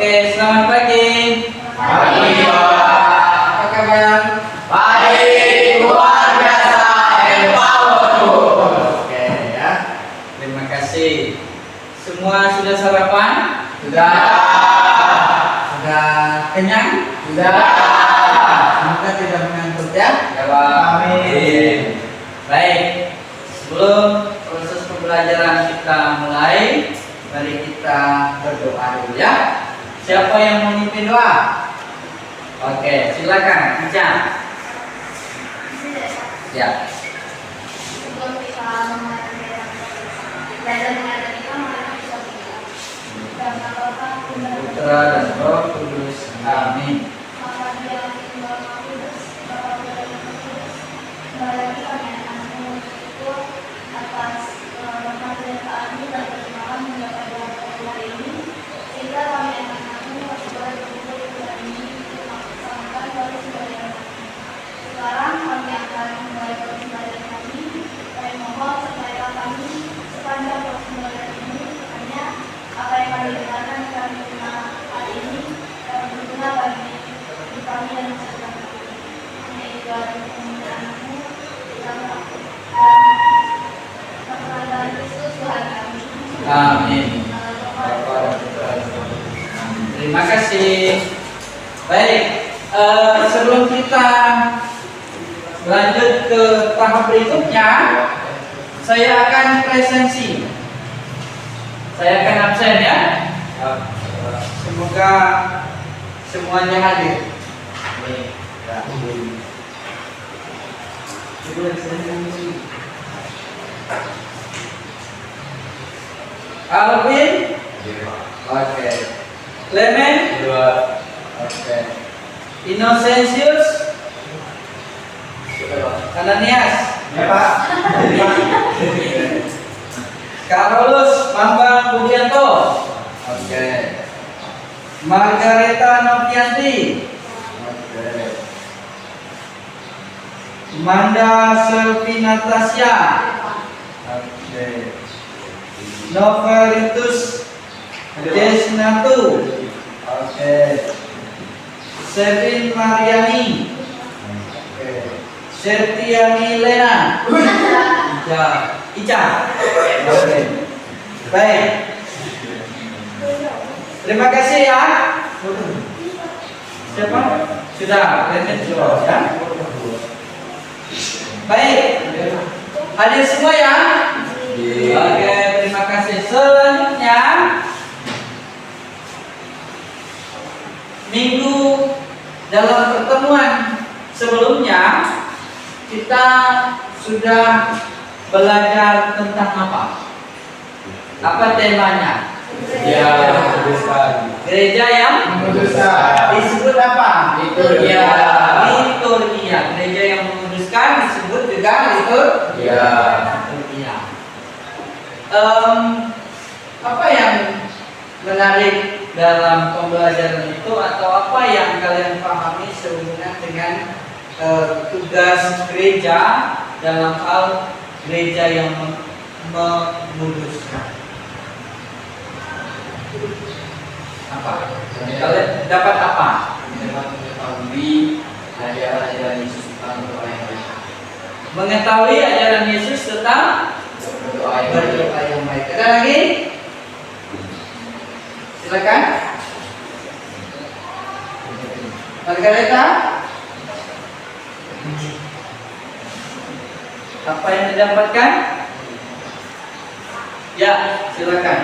Oke, selamat pagi. Pagi, Pak. Apa kabar? Baik, luar biasa, empower. Oke ya. Terima kasih. Semua sudah sarapan? Sudah. Sudah kenyang? Sudah. Semoga tidak mengantuk ya. Amin. Baik. Sebelum proses pembelajaran kita mulai, mari kita berdoa dulu ya. Siapa yang mau memimpin doa? Oke, silakan, Ica. Ya. Sebelum kita memulai belajar mengajar kita, mari kita berdoa. Dan Bapa, Putra dan Roh Kudus. Amin. Maka dia tinggal Kudus, Bapa dan Roh Kudus. Kembali kami anak-anakmu itu atas pemberitaan dan perkembangan mendapat doa hari ini, sehingga kami anak-anakmu masih boleh berkumpul di bulan ini untuk melaksanakan baru sembahyang. Sekarang kami akan memulai pembelajaran kami. Kami mohon sertailah kami sepanjang pembelajaran ini, hanya apa yang kami dengarkan kami terima hari ini dapat berguna bagi hidup kami dan masa depan kami. Hanya itu dari anakmu dalam perkenalan Kristus Tuhan kami. Amin. Terima kasih. Baik, sebelum kita lanjut ke tahap berikutnya, saya akan presensi. Saya akan absen ya. Semoga semuanya hadir. Alvin, oke. Clement, oke. Innocentius, Ananias, Ya, Pak. Carolus, Bambang Budianto, oke. Margareta Novianti, oke. Manda Selvinatasya, oke. Noveritus Desnatu, oke. Sevin Mariani, oke. Sertiani Lena, Ica, oke. Baik. Terima kasih ya. Siapa? Sudah, ya. Baik. Hadir semua ya. Oke, terima kasih. Selanjutnya, minggu dalam pertemuan sebelumnya kita sudah belajar tentang apa? Apa temanya? Ya, kuduskan. Gereja yang Menguduskan. disebut apa? Liturgia. Liturgia. Gereja yang menguduskan disebut juga liturgia. Apa yang menarik dalam pembelajaran itu, atau apa yang kalian pahami sehubungan dengan tugas gereja dalam hal gereja yang menguduskan? Apa? Kalian dapat apa? Dapat mengetahui ajaran Yesus tentang berdoa yang baik. Mengetahui ajaran Yesus tentang berdoa yang baik. Ada lagi? Silakan. Margareta, apa yang didapatkan? Ya, silakan.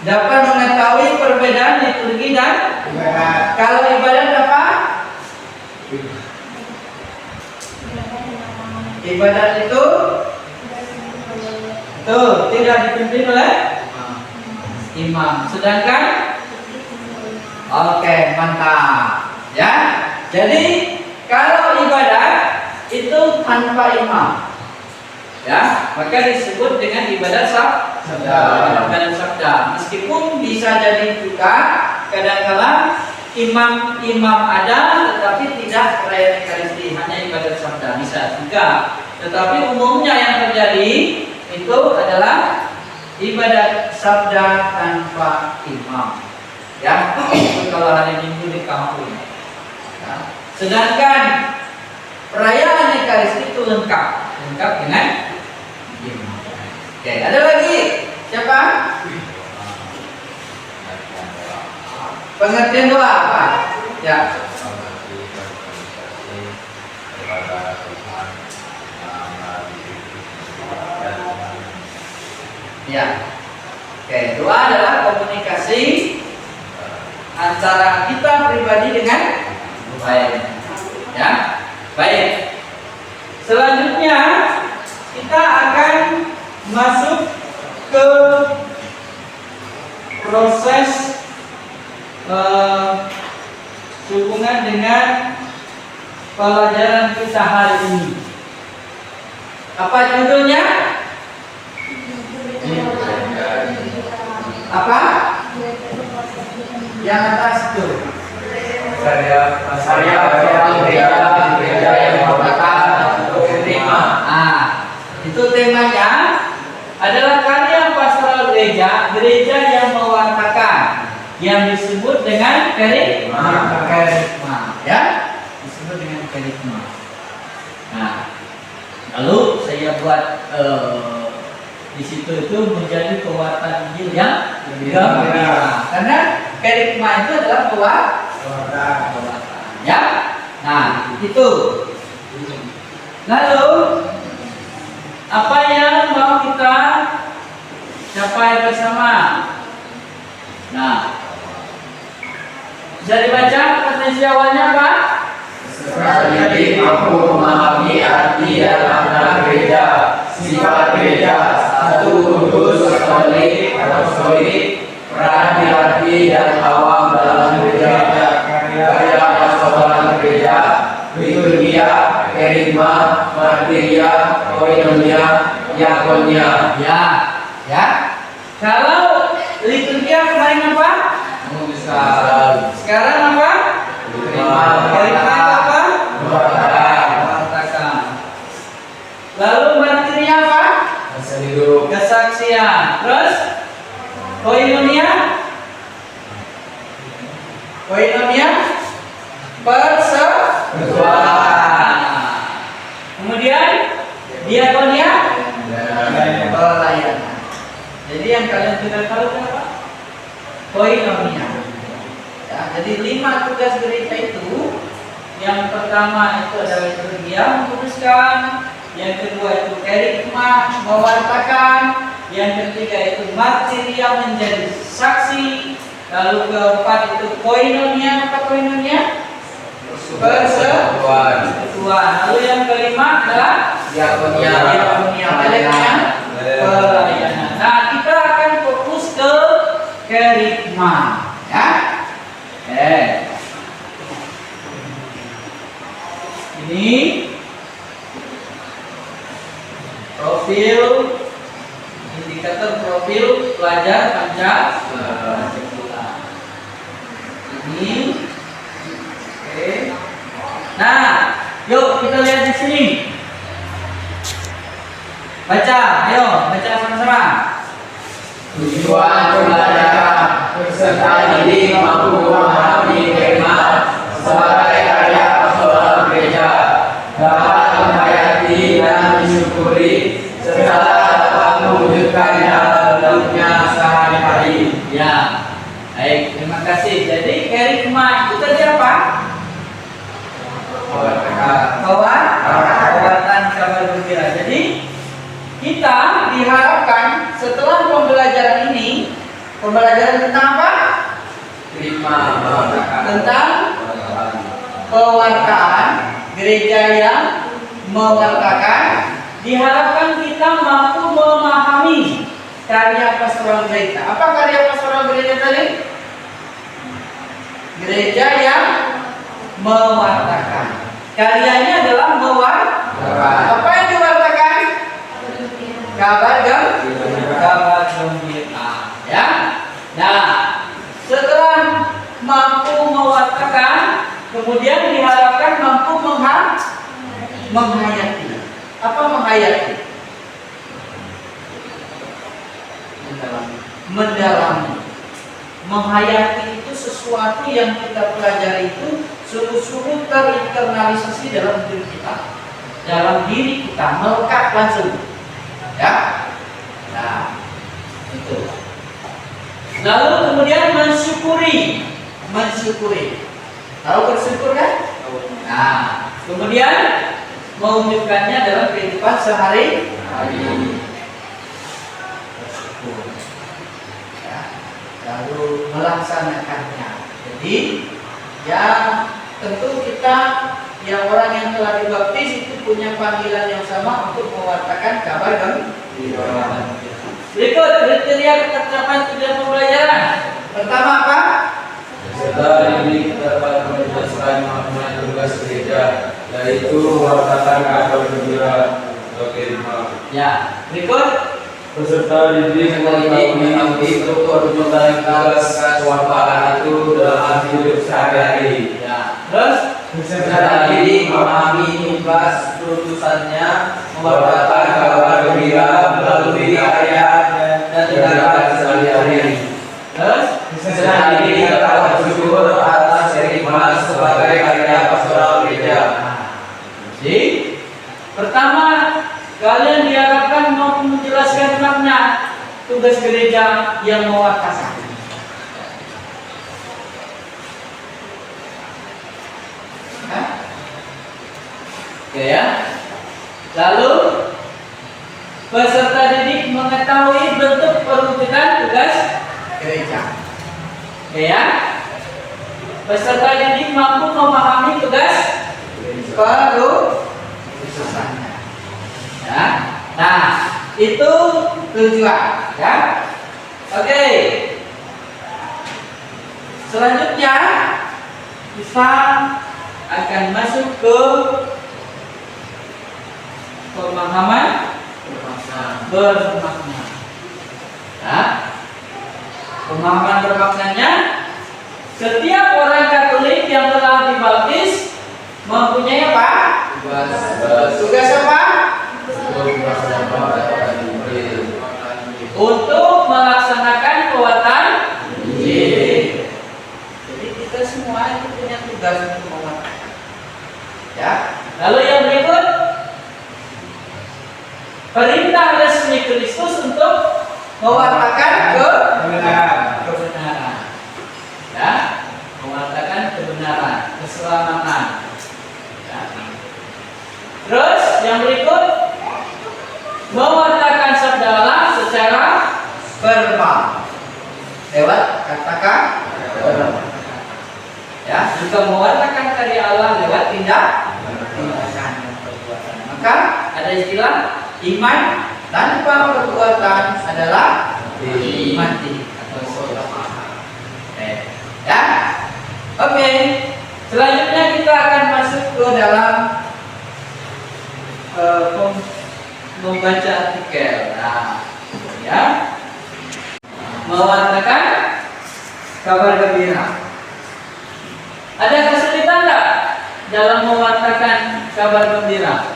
Dapat mengetahui perbedaan liturgi dan kalau ibadat apa? Ibadat itu tidak dipimpin oleh imam. Sedangkan oke, mantap. Ya. Jadi kalau ibadat itu tanpa imam, ya, maka disebut dengan ibadat sabda. Meskipun bisa jadi juga kadang-kala imam ada tetapi tidak perayaan Ekaristi, hanya ibadat sabda, bisa juga. Tetapi umumnya yang terjadi itu adalah ibadat sabda tanpa imam. Ya, itu kalau hari Minggu di kampung. Ya. Sedangkan perayaan Ekaristi itu lengkap dengan imam. Oke, ada lagi siapa? Pengertian doa apa? Ya. Ya. Oke, doa adalah komunikasi antara kita pribadi dengan Tuhan. Ya. Baik. Selanjutnya kita akan masuk ke proses hubungan dengan pelajaran kita hari ini. Apa judulnya? Apa? Yang atas itu. Karya gereja yang mengatakan terima. Itu temanya adalah karya pastoral gereja yang mewartakan, yang disebut dengan kerikma, ya, disebut dengan kerikma. Nah, lalu saya buat di situ itu menjadi pewarta Injil yang gembira, karena kerikma itu adalah pewartaan, ya. Nah, itu. Lalu apa yang mau kita capai bersama? Nah, bisa dibaca potensi awalnya apa? Jadi mampu memahami arti dan makna gereja, sifat gereja, satu kudus, katolik, apostolik, peran hierarki dan awam dalam gereja, karya pastoral gereja, liturgia, kerigma, martiria, koinonia, diakonia. Ya. Kalau liturgia kemarin apa? Sekarang apa? Kerikma apa? Mewartakan. Lalu martiria apa? Kesaksian. Terus koinonia? Persekutuan. Kemudian diakonia? Pelayanan. Jadi yang kalian tidak tahu apa? Koinonia. Ya, jadi 5 tugas gereja itu. Yang pertama itu adalah liturgia, mengkuduskan. Yang kedua itu kerikma, mewartakan. Yang ketiga itu martiria, menjadi saksi. Lalu keempat itu koinonia. Apa koinonia? Persekutuan. Lalu yang kelima adalah diakonia. Pelayanan. Nah, kita akan fokus ke kerikma, ya. Ini profil, indikator profil pelajar Pancasila. Ini, oke. Nah, yuk kita lihat di sini. Baca, ayo baca sama-sama. Tujuan pembelajaran peserta didik mampu memahami firman sebagai karya pastoral gereja, dapat menghayati dan mensyukuri serta dapat mewujudkan dalam hidupnya sehari-hari. Ya, baik, terima kasih. Jadi kerikma itu tadi apa? Pewartaan kabar gembira. Jadi kita diharapkan setelah pembelajaran ini, pembelajaran tentang apa? Tentang pewartaan gereja yang mewartakan. Diharapkan kita mampu memahami karya pastoral gereja. Apa karya pastoral gereja tadi? Gereja yang mewartakan. Karyanya adalah mewartakan. Apa yang diwartakan? Kabar gembira, ya. Nah, setelah mampu mewartakan, kemudian diharapkan mampu menghayati. Apa menghayati? mendalami. Menghayati itu sesuatu yang kita pelajari itu sungguh-sungguh terinternalisasi dalam diri kita, dalam diri kita, melekat langsung. Ya, nah itu. Lalu kemudian mensyukuri. Tahu bersyukur kan? Nah, kemudian mewujudkannya dalam kehidupan sehari-hari. Bersyukur. Ya. Lalu melaksanakannya. Jadi, ya tentu kita yang orang yang telah dibaptis itu punya panggilan yang sama untuk mewartakan kabar gembira. Berikut kriteria ketercapaian tujuan pembelajaran. Pertama apa? Setelah ini kita dapat menjelaskan makna tugas gereja, yaitu mewartakan kabar gembira bagi umat. Ya, berikut Peserta didik mengetahui struktur tugas kewartaan itu dalam hidup sehari-hari. ya. Terus Peserta didik memahami tugas perutusannya mewartakan kabar gembira melalui ayat dan tindakan sehari-hari. terus Peserta didik dapat bersyukur atas hikmat sebagai karya pastoral gereja. Jadi, pertama kalian diharapkan mampu menjelaskan makna tugas gereja yang mewartakan. Hah? Oke ya. Lalu peserta didik mengetahui bentuk perwujudan tugas gereja. Oke ya. Peserta didik mampu memahami tugas perutusannya. Ya. Nah, itu tujuan, ya. Oke. Selanjutnya kita akan masuk ke pemahaman bermakna. Ya. Pemahaman bermaknanya, setiap orang Katolik yang telah dibaptis mempunyai apa? Tugas apa? Untuk melaksanakan kekuatan Injil. Jadi kita semua itu punya tugas untuk mewartakan. Ya. Lalu yang berikut, perintah resmi Kristus untuk mewartakan kebenaran. Ya, mewartakan kebenaran, keselamatan. Ya. Terus yang berikut, mewartakan sabda Allah secara verbal lewat kata-kata. Ya, juga mewartakan karya Allah lewat tindakan dan perbuatan. Maka ada istilah iman tanpa perbuatan adalah mati atau ya. Oke. Selanjutnya kita akan masuk ke dalam membaca artikel. Nah, ya. Mewartakan kabar gembira. Ada kesulitan enggak dalam mewartakan kabar gembira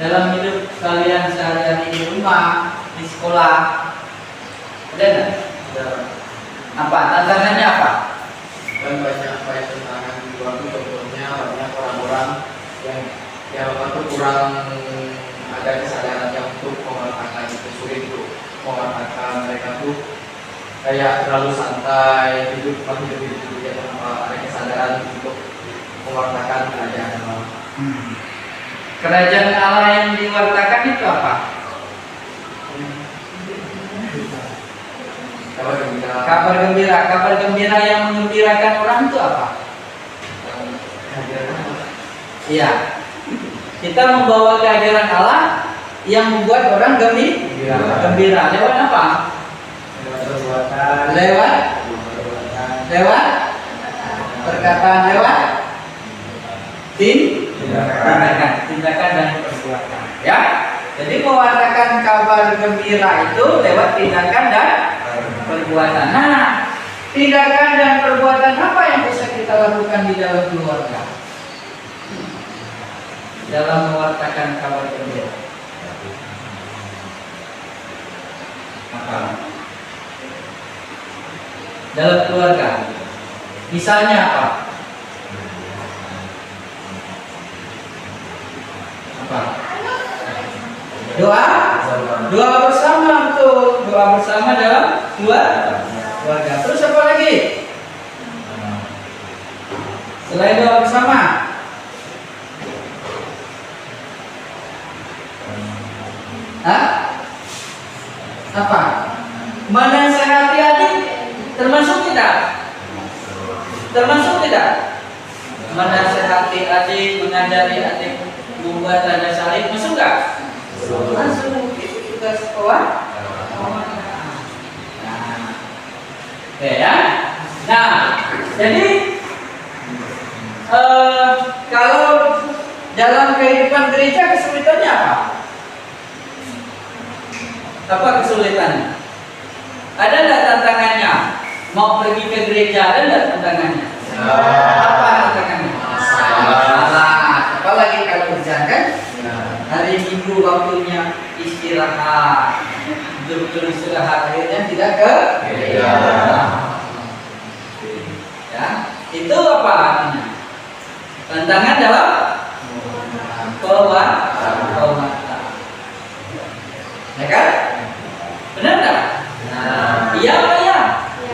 dalam hidup kalian sehari-hari di rumah, di sekolah? Ada enggak? Apa tantangannya apa? Dan banyak tantangan di luar itu, contohnya banyak orang-orang yang kurang ada kesadaran yang untuk mewartakan itu, sulit untuk mewartakan. Mereka tuh kayak terlalu santai hidup ya, tanpa ada kesadaran untuk mewartakan kerajaan Allah. Kerajaan Allah yang diwartakan itu apa? Kabar gembira. Kabar gembira. Kabar gembira yang mengembirakan orang itu apa? Iya. Kita membawa kehadiran Allah yang membuat orang gembira. Lewat apa? Lewat perkataan, lewat tindakan dan perbuatan. Ya. Jadi mewartakan kabar gembira itu lewat tindakan dan perbuatan. Nah, tindakan dan perbuatan apa yang bisa kita lakukan di dalam keluarga dalam mewartakan kabar gembira? Apa? dalam keluarga. Misalnya apa? Apa? Doa, doa bersama tuh, doa bersama dalam keluarga. Terus apa lagi? Selain doa bersama, hah? Apa? Menasehati adik termasuk tidak? Termasuk tidak? Menasehati adik, mengajari adik membuat tanda salib, masuk nggak? Masuk. Itu tugas sekolah. Nah, oke ya. Nah, jadi kalau dalam kehidupan gereja kesulitannya apa? Apa kesulitannya? Ada nggak tantangannya? Mau pergi ke gereja ada nggak tantangannya? Apa tantangannya? Apalagi kalau hujan kan? Hari Minggu waktunya istirahat, betul-betul istirahat, akhirnya tidak ke gereja. Ya, itu apa artinya? Tantangan dalam kewatan. Ya kan? Benar nggak? Iya apa ya?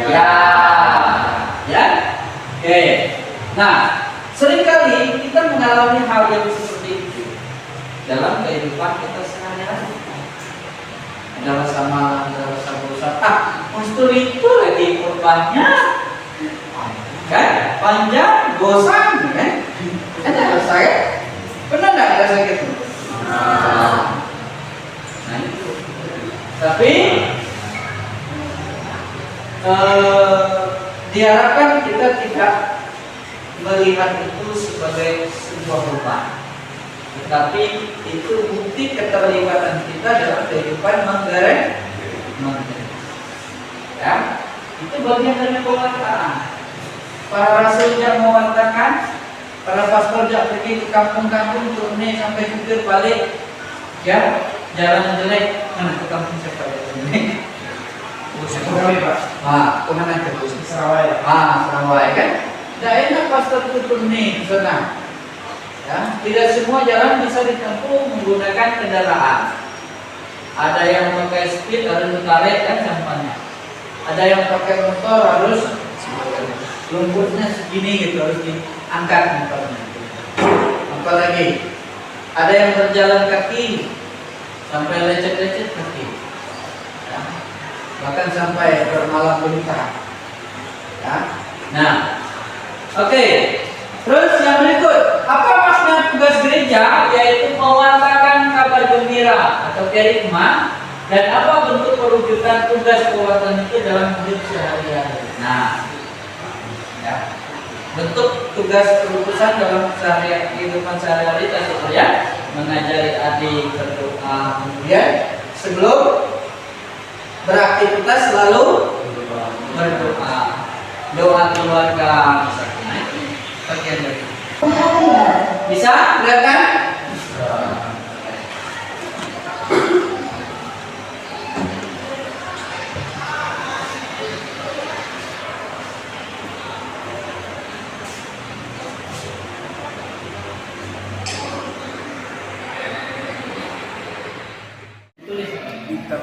Ya. Ya. Oke. Nah, seringkali kita mengalami hal yang seperti itu dalam kehidupan kita sehari-hari. Ada rasa malas, ada rasa bosan. Pastor itu lagi khotbahnya kan panjang, bosan, kan? Ada rasa ya? Pernah nggak rasa gitu? Nah itu. Tapi diharapkan kita tidak melihat itu sebagai sebuah beban, tetapi itu bukti keterlibatan kita dalam kehidupan menggereja. Ya, itu bagian dari pewartaan. Para rasul yang mewartakan, para pastor yang pergi ke kampung-kampung turunnya sampai jujur balik, ya jalan jelek mana ke kampung siapa ya? Pak. Kemana ke Sarawai? Sarawai kan? Tidak enak pastor itu turunnya ke sana. Ya, tidak semua jalan bisa ditempuh menggunakan kendaraan. Ada yang pakai speed harus ditarik kan sampahnya. Ada yang pakai motor harus lumpurnya segini gitu harus diangkat motornya. Apalagi ada yang berjalan kaki sampai lecet-lecet kaki, ya. Bahkan sampai bermalam melintang. Ya. Nah, oke. Terus yang berikut, apa makna tugas gereja? Yaitu mewartakan kabar gembira atau kerigma, dan apa bentuk perwujudan tugas pewartaan itu dalam hidup sehari-hari. Nah, ya. Bentuk tugas perutusan dalam kehidupan sehari-hari tadi saya mengajari adik berdoa, kemudian sebelum beraktivitas selalu berdoa, doa keluarga misalnya, bagian dari bisa kelihatan?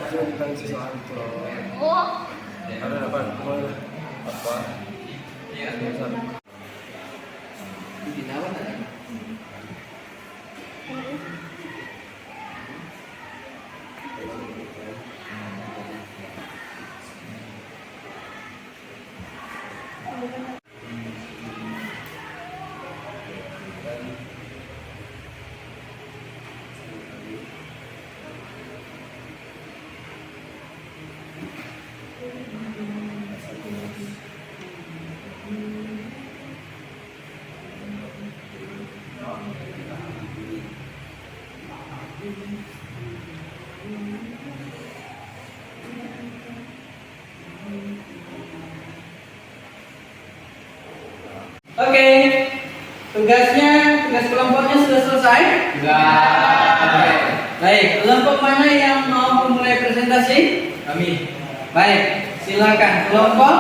Tentang sesuatu ada apa Ya. Dinawan ada. Oke, tugas kelompoknya sudah selesai? Oke. Baik, kelompok mana yang mau memulai presentasi? Kami. Baik, Silakan kelompok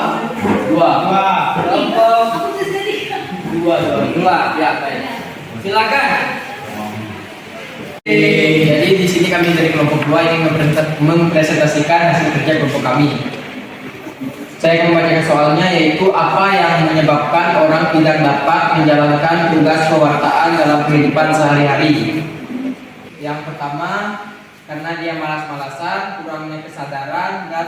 dua. Kelompok Aku sendiri. dua. Ya, baik. Silakan. Jadi di sini kami dari kelompok 2 ingin mempresentasikan hasil kerja kelompok kami. Saya akan membacakan soalnya, yaitu apa yang menyebabkan orang tidak dapat menjalankan tugas pewartaan dalam kehidupan sehari-hari. Yang pertama, karena dia malas-malasan, kurangnya kesadaran dan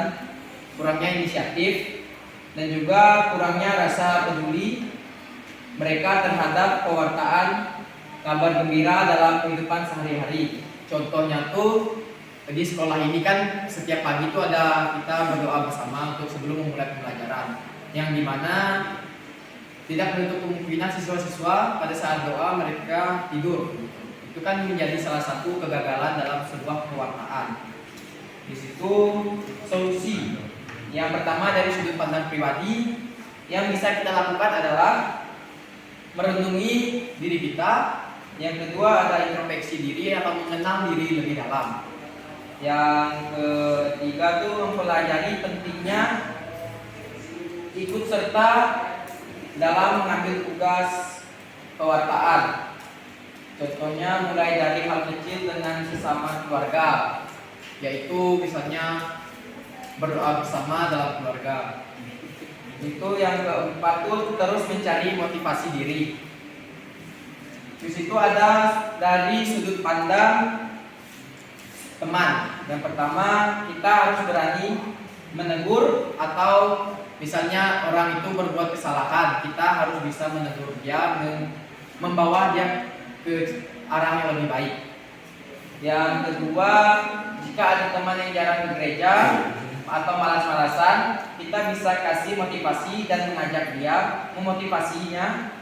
kurangnya inisiatif, dan juga kurangnya rasa peduli mereka terhadap pewartaan kabar gembira dalam kehidupan sehari-hari. Contohnya tuh di sekolah ini kan setiap pagi itu ada kita berdoa bersama untuk sebelum memulai pembelajaran, yang dimana tidak menutup kemungkinan siswa-siswa pada saat doa mereka tidur. Itu kan menjadi salah satu kegagalan dalam sebuah pewartaan. Di situ solusi yang pertama dari sudut pandang pribadi yang bisa kita lakukan adalah merenungi diri kita. Yang kedua ada introspeksi diri atau mengenal diri lebih dalam. Yang ketiga tuh mempelajari pentingnya ikut serta dalam mengambil tugas pewartaan. Contohnya mulai dari hal kecil dengan sesama keluarga, yaitu misalnya berdoa bersama dalam keluarga. Itu yang keempat tuh terus mencari motivasi diri. Di situ ada dari sudut pandang teman. Yang pertama, kita harus berani menegur, atau misalnya orang itu berbuat kesalahan, kita harus bisa menegur dia, membawa dia ke arah yang lebih baik. Yang kedua, jika ada teman yang jarang ke gereja atau malas-malasan, kita bisa kasih motivasi dan mengajak dia, memotivasinya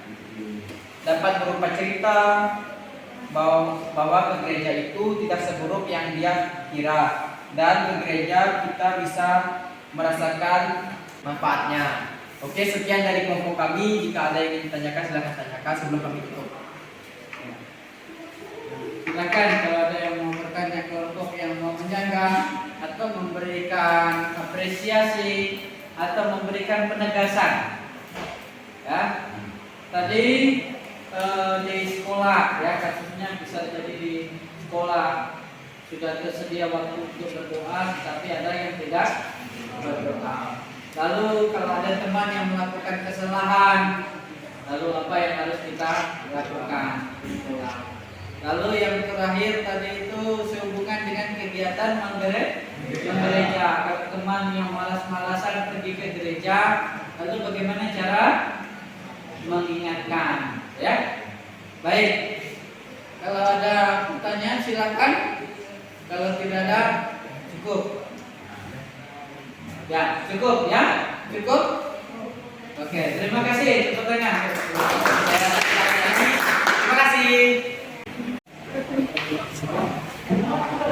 dapat berupa cerita bahwa ke gereja itu tidak seburuk yang dia kira, dan ke gereja kita bisa merasakan manfaatnya. Oke, sekian dari kelompok kami. Jika ada yang ingin ditanyakan, silahkan tanyakan sebelum kami tutup. Silakan kalau ada yang mau bertanya, kelompok yang mau menjaga atau memberikan apresiasi atau memberikan penegasan. Ya, tadi di sekolah ya, kasusnya bisa jadi di sekolah sudah tersedia waktu untuk berdoa, tapi ada yang tidak berdoa. Lalu kalau ada teman yang melakukan kesalahan, lalu apa yang harus kita lakukan? Lalu yang terakhir tadi itu sehubungan dengan kegiatan menggereja. Kalau teman yang malas-malasan pergi ke gereja, lalu bagaimana cara mengingatkan? Ya, baik. Kalau ada pertanyaan silakan. Kalau tidak ada, cukup. Ya, cukup ya, cukup. Oke, terima kasih. Tepuk tangan. Terima kasih.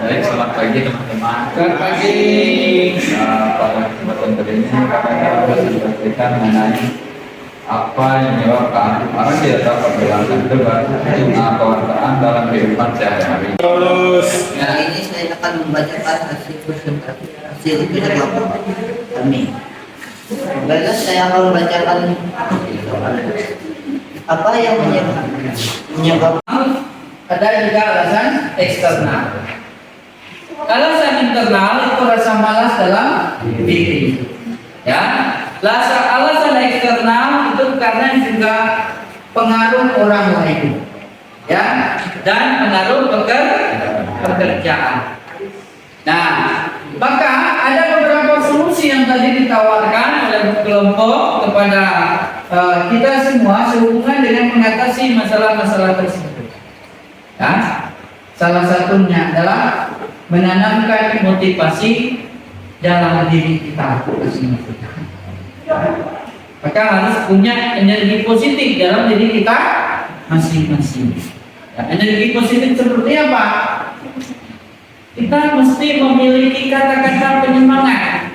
Baik, selamat pagi teman-teman. Selamat pagi. Pada kesempatan kali ini kami akan menceritakan mengenai apa yang menyebabkan orang tidak dapat menjalankan tugas pewartaan dalam kehidupan sehari-hari. Nah, ini saya akan membacakan hasil presentasi hasil kerja kelompok kami. Baiklah, saya akan membacakan apa yang menyebabkan. Ada juga alasan eksternal. Alasan internal itu rasa malas dalam diri. Ya, alasan eksternal itu karena juga pengaruh orang lain. Ya, dan pengaruh pekerjaan. Nah, maka ada beberapa solusi yang tadi ditawarkan oleh kelompok kepada kita semua sehubungan dengan mengatasi masalah-masalah tersebut. Ya, salah satunya adalah menanamkan motivasi dalam diri kita masing-masing. Maka harus punya energi positif dalam diri kita masing-masing. Ya, energi positif seperti apa? Kita mesti memiliki kata-kata penyemangat.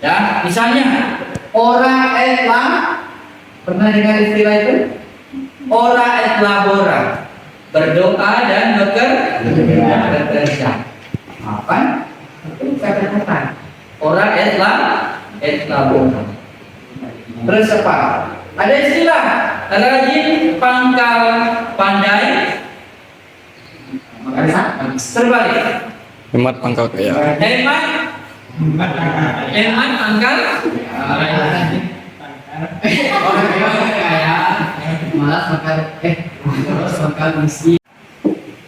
Ya, misalnya ora et la, pernah dengar istilah itu? Ora et labora, berdoa dan bekerja. Apa? Itu kata-kata. Ora et la etalon. Terus apa? Ada istilah rajin pangkal pandai terbalik. Hemat pangkal kaya. Hemat pangkal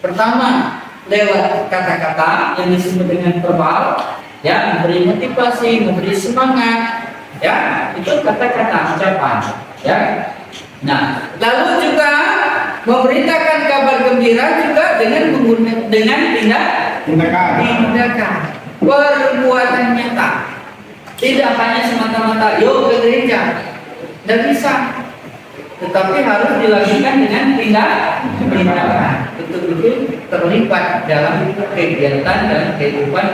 pertama lewat kata-kata yang disebut dengan verbal, ya, memberi motivasi, memberi semangat, ya, itu kata-kata ucapan, ya. Nah, lalu juga memberitakan kabar gembira juga dengan tindakan perbuatan nyata, tidak hanya semata-mata yuk ke gereja, tidak bisa, tetapi harus dilakukan dengan tindakan, betul-betul terlibat dalam kegiatan dan kehidupan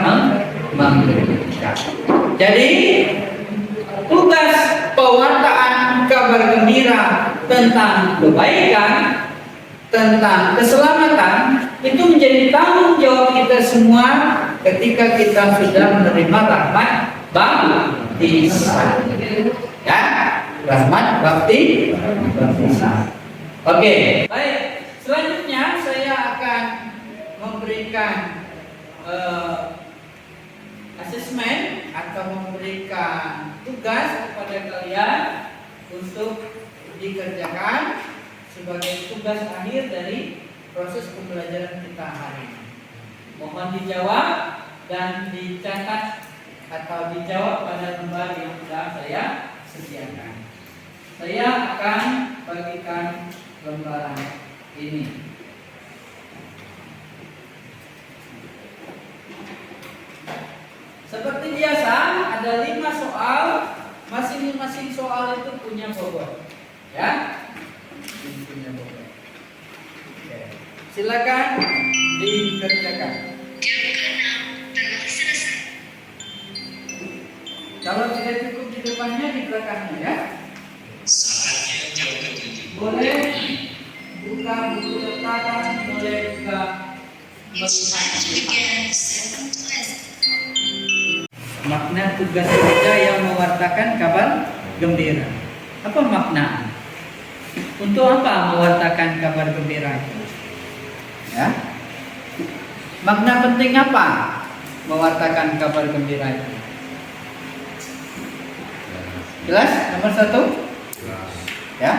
menggereja. Jadi tugas pewartaan kabar gembira tentang kebaikan, tentang keselamatan itu menjadi tanggung jawab kita semua ketika kita sudah menerima rahmat baptisan. Ya, rahmat baptisan. Oke, baik. Selanjutnya saya akan memberikan asesmen atau memberikan tugas kepada kalian untuk dikerjakan sebagai tugas akhir dari proses pembelajaran kita hari ini. Mohon dijawab dan dicatat atau dijawab pada lembar yang sudah saya sediakan. Saya akan bagikan lembaran ini. Seperti biasa, ada 5 soal. Masing-masing soal itu punya bobot, ya. Punya bobot. Oke. Silakan dikerjakan. Kalau tidak cukup di depannya, di belakangnya, ya. Boleh buka buku catatan, boleh juga makna tugas kerja yang mewartakan kabar gembira. Apa makna? Untuk apa mewartakan kabar gembira itu? Ya. Makna penting apa mewartakan kabar gembira itu? Jelas? Nomor 1? Ya.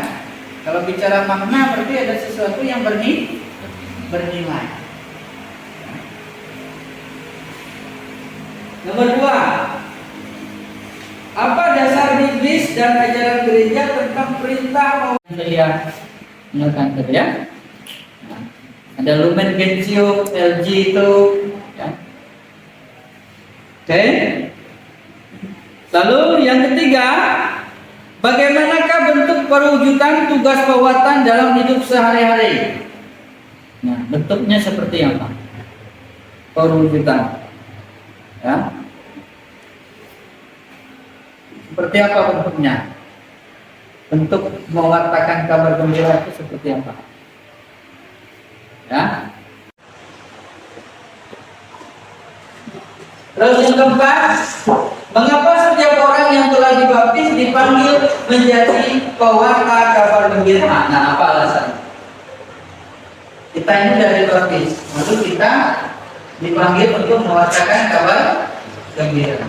Kalau bicara makna berarti ada sesuatu yang bernilai. Nomor 2, apa dasar biblis dan ajaran gereja tentang perintah saya menekan tadi, ya? Nah, ada Lumen Gentium, LG itu, ya. Oke. Lalu yang ketiga, bagaimanakah bentuk perwujudan tugas pewartaan dalam hidup sehari-hari? Nah, bentuknya seperti apa? Perwujudan. Ya. Seperti apa bentuknya? Bentuk mewartakan kabar gembira itu seperti apa? Ya. Terus yang keempat, mengapa setiap orang yang telah dibaptis dipanggil menjadi pewarta kabar gembira? Nah, apa alasan? Kita ini sudah dibaptis, lalu kita dipanggil untuk mewartakan kabar gembira.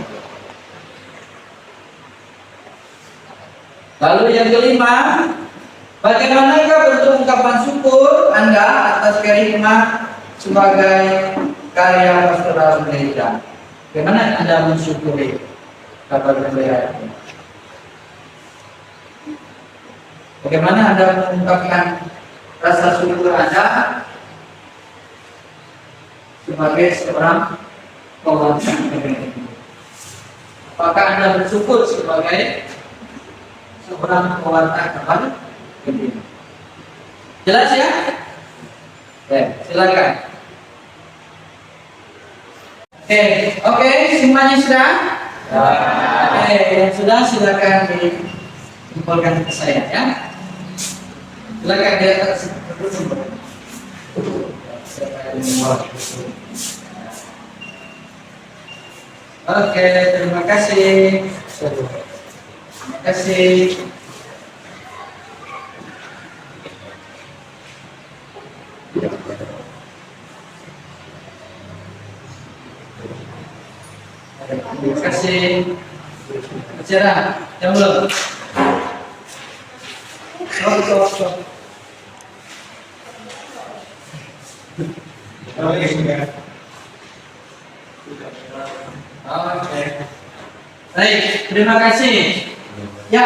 Lalu yang kelima, bagaimanakah bentuk ungkapan syukur Anda atas kerikmat sebagai karya pastoral gereja? Bagaimana Anda mensyukuri kabar gembira itu? Bagaimana Anda mengungkapkan rasa syukur Anda sebagai seorang pewarta gembira? Apakah Anda bersyukur sebagai seorang pewarta kabar gembira? Jelas ya? Silakan. Oke, semuanya sudah? Yang sudah silakan dikumpulkan ke saya, ya. Silakan di atas. Oke, terima kasih. Terima kasih. Terima kasih. Bicara, yang belum. Oke. Baik, terima kasih. Ya.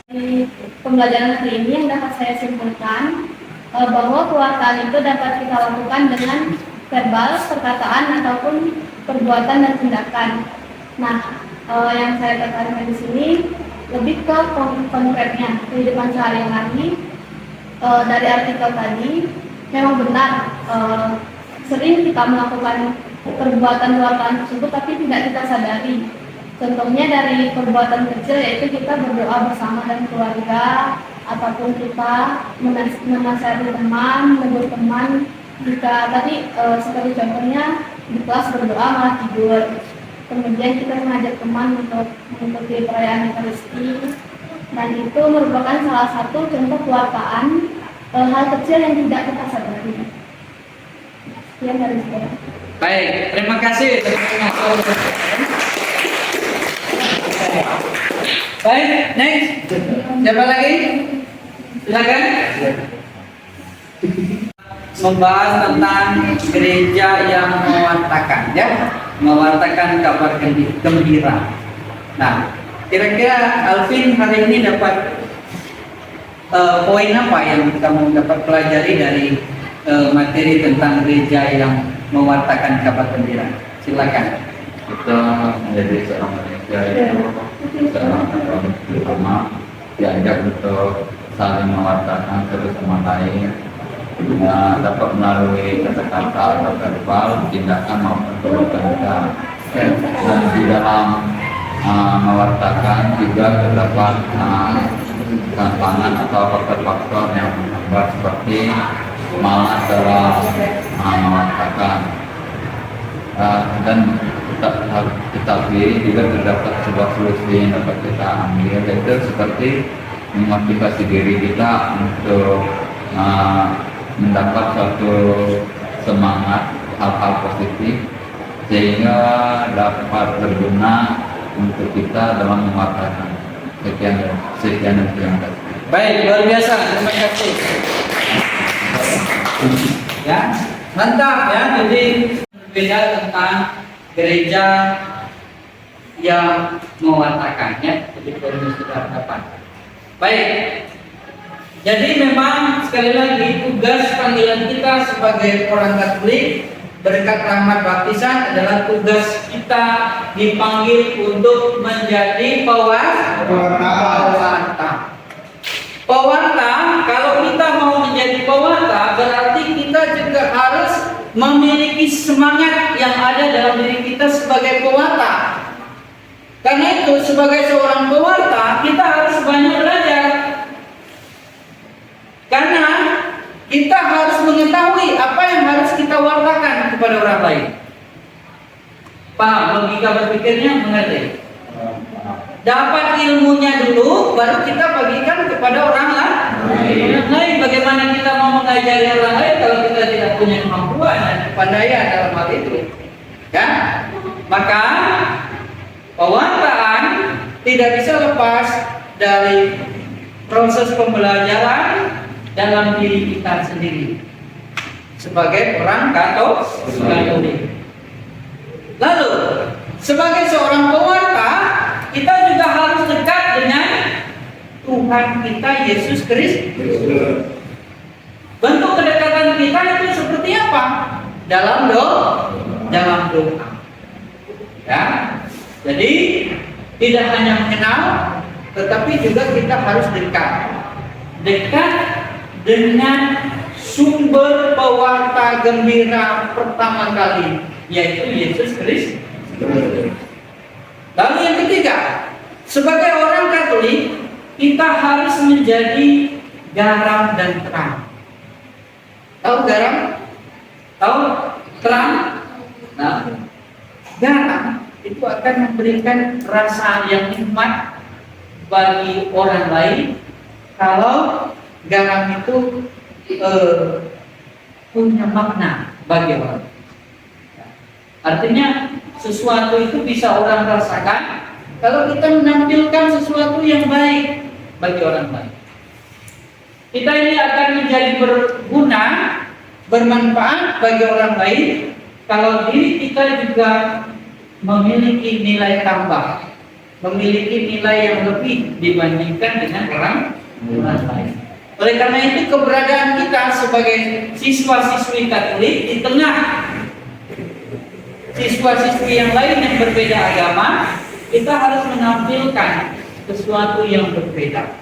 Di pembelajaran hari ini yang dapat saya simpulkan bahwa pewartaan itu dapat kita lakukan dengan verbal, perkataan ataupun perbuatan dan tindakan. Nah, yang saya tekankan di sini lebih ke konkretnya kehidupan sehari-hari. Dari artikel tadi memang benar sering kita melakukan perbuatan pewartaan tersebut tapi tidak kita sadari. Contohnya dari perbuatan kecil yaitu kita berdoa bersama dan keluarga, ataupun kita menasihati teman, menegur teman. Jika tadi seperti contohnya di kelas berdoa malah tidur. Kemudian kita mengajak teman untuk mengikuti perayaan Ekaristi, dan itu merupakan salah satu contoh pewartaan hal kecil yang tidak kita sadari. Sekian dari saya. Baik, terima kasih. Baik, next. Siapa lagi? Silakan. Membahas tentang gereja yang mewartakan, ya, mewartakan kabar gembira. Nah, kira-kira Alvin hari ini dapat poin apa yang kamu dapat pelajari dari materi tentang gereja yang mewartakan kabar gembira? Silakan. Kita menjadi seorang manusia itu seorang bersama diajak untuk saling mewartakan satu sama lain, dapat melalui kata-kata atau verbal, tindakan maupun perbuatan. Dan di dalam mewartakan juga terdapat tantangan atau faktor-faktor yang menghambat seperti malas dalam mewartakan, dan tetapi juga terdapat sebuah solusi yang dapat kita ambil, yaitu seperti memotivasi diri kita untuk mendapat suatu semangat hal-hal positif sehingga dapat berguna untuk kita dalam mewartakan. Sekian dan terima kasih. Baik, luar biasa. Terima kasih. Ya, mantap ya. Jadi beda tentang gereja yang mewartakan, ya. Jadi poinnya sudah dapat. Baik. Jadi memang sekali lagi tugas panggilan kita sebagai orang Katolik berkat rahmat baptisan adalah tugas kita dipanggil untuk menjadi pewarta. Pewarta, kalau kita mau menjadi pewarta berarti kita juga harus memiliki semangat yang ada dalam diri kita sebagai pewarta. Karena itu sebagai seorang pewarta kita harus banyak belajar. Karena kita harus mengetahui apa yang harus kita wartakan kepada orang lain. Paham logika berpikirnya, mengerti? Dapat ilmunya dulu, baru kita bagikan kepada orang lain. Bagaimana kita mau mengajari orang lain kalau kita tidak punya kemampuan dan kepandaian dalam hal itu? Ya, maka pewartaan tidak bisa lepas dari proses pembelajaran dalam diri kita sendiri sebagai orang Katolik. Lalu sebagai seorang pewarta kita juga harus dekat dengan Tuhan kita Yesus Kristus. Bentuk kedekatan kita itu seperti apa? Dalam doa. Ya. Jadi tidak hanya mengenal, tetapi juga kita harus dekat dengan sumber pewarta gembira pertama kali, yaitu Yesus Kristus. Lalu yang ketiga, sebagai orang Katolik kita harus menjadi garam dan terang. Tahu garam? Tahu terang? Nah, garam itu itu akan memberikan rasa yang nikmat bagi orang lain kalau garam itu punya makna bagi orang. Artinya sesuatu itu bisa orang rasakan kalau kita menampilkan sesuatu yang baik bagi orang lain. Kita ini akan menjadi berguna, bermanfaat bagi orang lain kalau diri kita juga memiliki nilai tambah, memiliki nilai yang lebih dibandingkan dengan orang lain. Oleh karena itu keberadaan kita sebagai siswa-siswi Katolik di tengah siswa-siswi yang lain yang berbeda agama, kita harus menampilkan sesuatu yang berbeda.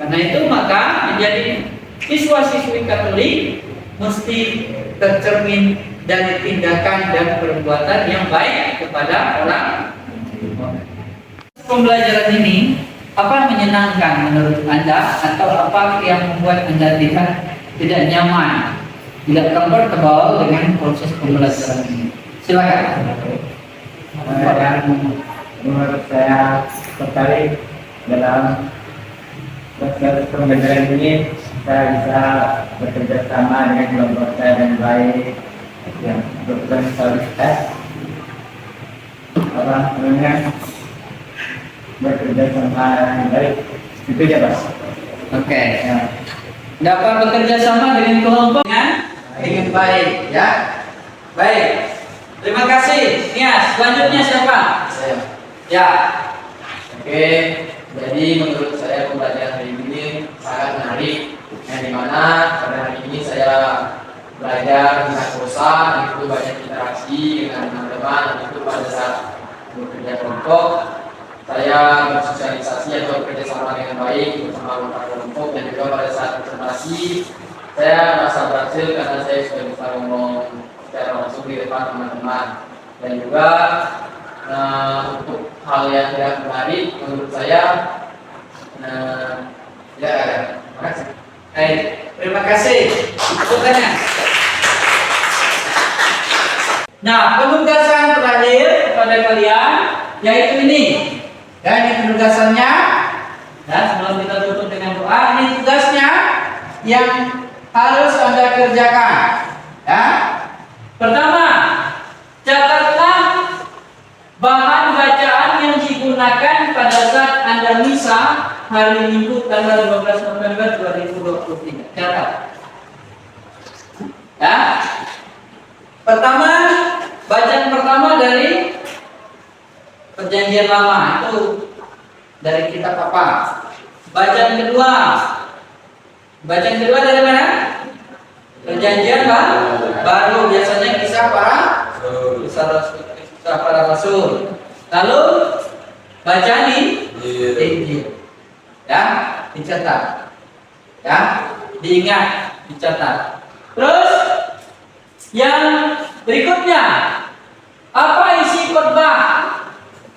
Karena itu maka menjadi siswa-siswi Katolik mesti tercermin dari tindakan dan perbuatan yang baik kepada orang. Pembelajaran ini apa menyenangkan menurut Anda atau apa yang membuat Anda tidak nyaman, tidak comfortable dengan proses pembelajaran ini? Silakan. Menurut saya tertarik dalam proses pembelajaran ini, saya bisa bekerja sama dengan kelompok saya dengan baik, yang berkualitas, bekerja sama dengan baik. Itu ya, Pak. Oke. Dapat bekerja sama dengan kelompok dengan baik, ya. Baik. Terima kasih. Nias, selanjutnya siapa? Saya. Ya. Oke, jadi menurut saya pembelajaran hari ini sangat menarik. Yang dimana pada hari ini saya belajar tentang dosa, itu banyak interaksi dengan teman-teman, itu pada saat bekerja kelompok saya bersosialisasi atau bekerja sama dengan baik bersama anggota kelompok, dan juga pada saat presentasi saya merasa berhasil karena saya sudah bisa ngomong secara langsung di depan teman-teman. Dan juga untuk hal yang tidak menarik menurut saya tidak ada. Terima kasih. Baik, terima kasih. Tanya. Nah, penugasan terakhir kepada kalian yaitu ini. Ya, ini penugasannya. Dan sebelum kita tutup dengan doa, ini tugasnya yang harus Anda kerjakan. Ya. Pertama, catatlah bahan bacaan yang digunakan pada saat Anda misa hari Minggu tanggal 15 November 2023. Catat. Ya. Pertama, bacaan pertama dari Perjanjian Lama, itu dari kitab apa? Bacaan kedua dari mana? Perjanjian Baru, biasanya kisah para rasul. Lalu baca di Injil. Ya, dicatat. Ya, diingat, dicatat. Terus yang berikutnya, apa isi khotbah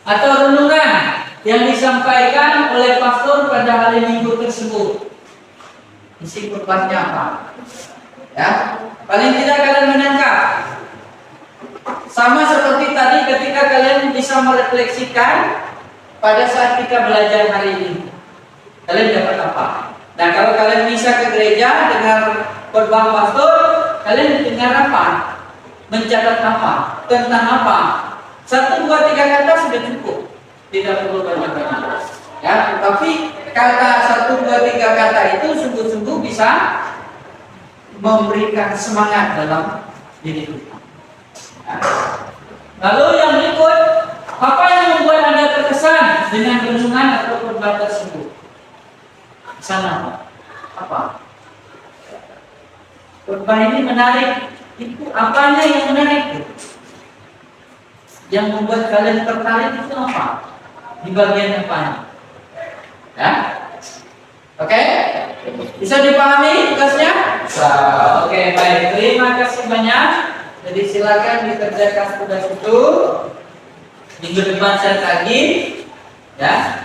atau renungan yang disampaikan oleh pastor pada hari Minggu tersebut? Isi khotbahnya apa? Ya, paling tidak kalian menangkap. Sama seperti tadi ketika kalian bisa merefleksikan pada saat kita belajar hari ini, kalian dapat apa? Nah, kalau kalian bisa ke gereja dengar khotbah pastor, kalian dengar apa? Mencatat apa? Tentang apa? 1, 2, 3 kata sudah cukup. Tidak perlu banyak-banyak. Ya, tapi kata 1, 2, 3 kata itu sungguh-sungguh bisa memberikan semangat dalam diri kita. Ya. Lalu yang berikut, apa yang membuat Anda terkesan dengan renungan atau khotbah tersebut? Sana apa? Khotbah ini menarik. Itu apanya yang menarik? Yang membuat kalian tertarik itu apa? Di bagian apa? Ya? Oke? Bisa dipahami tugasnya? Bisa. Oke, baik. Terima kasih banyak. Jadi silakan dikerjakan tugas itu. Minggu depan saya tagih, ya,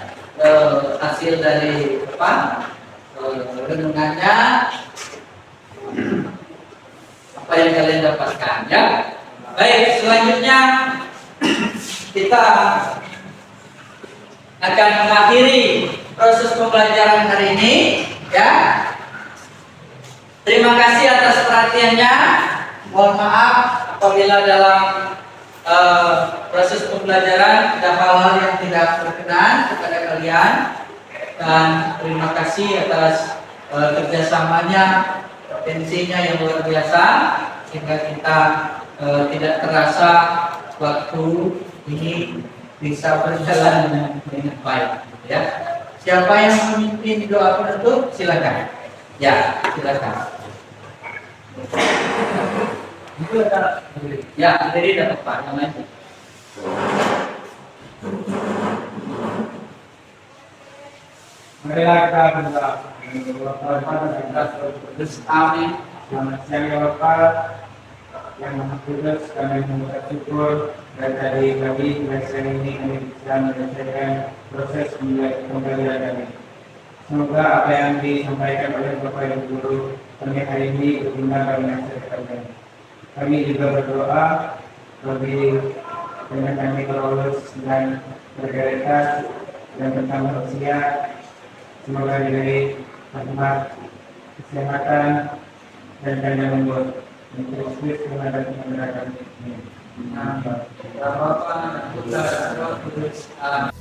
hasil dari renungannya, apa yang kalian dapatkan, ya. Baik, selanjutnya kita akan mengakhiri proses pembelajaran hari ini, ya. Terima kasih atas perhatiannya. Mohon maaf apabila dalam proses pembelajaran ada hal-hal yang tidak berkenan kepada kalian, dan terima kasih atas kerjasamanya, potensinya yang luar biasa, sehingga kita tidak terasa waktu ini bisa berjalan dengan baik, ya. Siapa yang memimpin doa penutup? Silakan. Ya, silakan. Ya, jadi dapat Pak, yang lain. Marilah kita berdoa. Bapa dan kita Amin. selamat siang ya Bapak yang Maha Kudus, kami mengucap syukur dan dari kami belajar ini kami bisa menyelesaikan proses pembelajaran kami. Semoga apa yang disampaikan oleh Bapak dan Guru kami hari ini berguna bagi masyarakat kami. Kami juga berdoa bagi dengan kami Paulus dan Margareta dan bertambah usia. Semoga diberi rahmat, kesehatan, dan panjang umur. Kristus menghadap kepada kami. Bapak dan Putra dan Roh Kudus. Amin.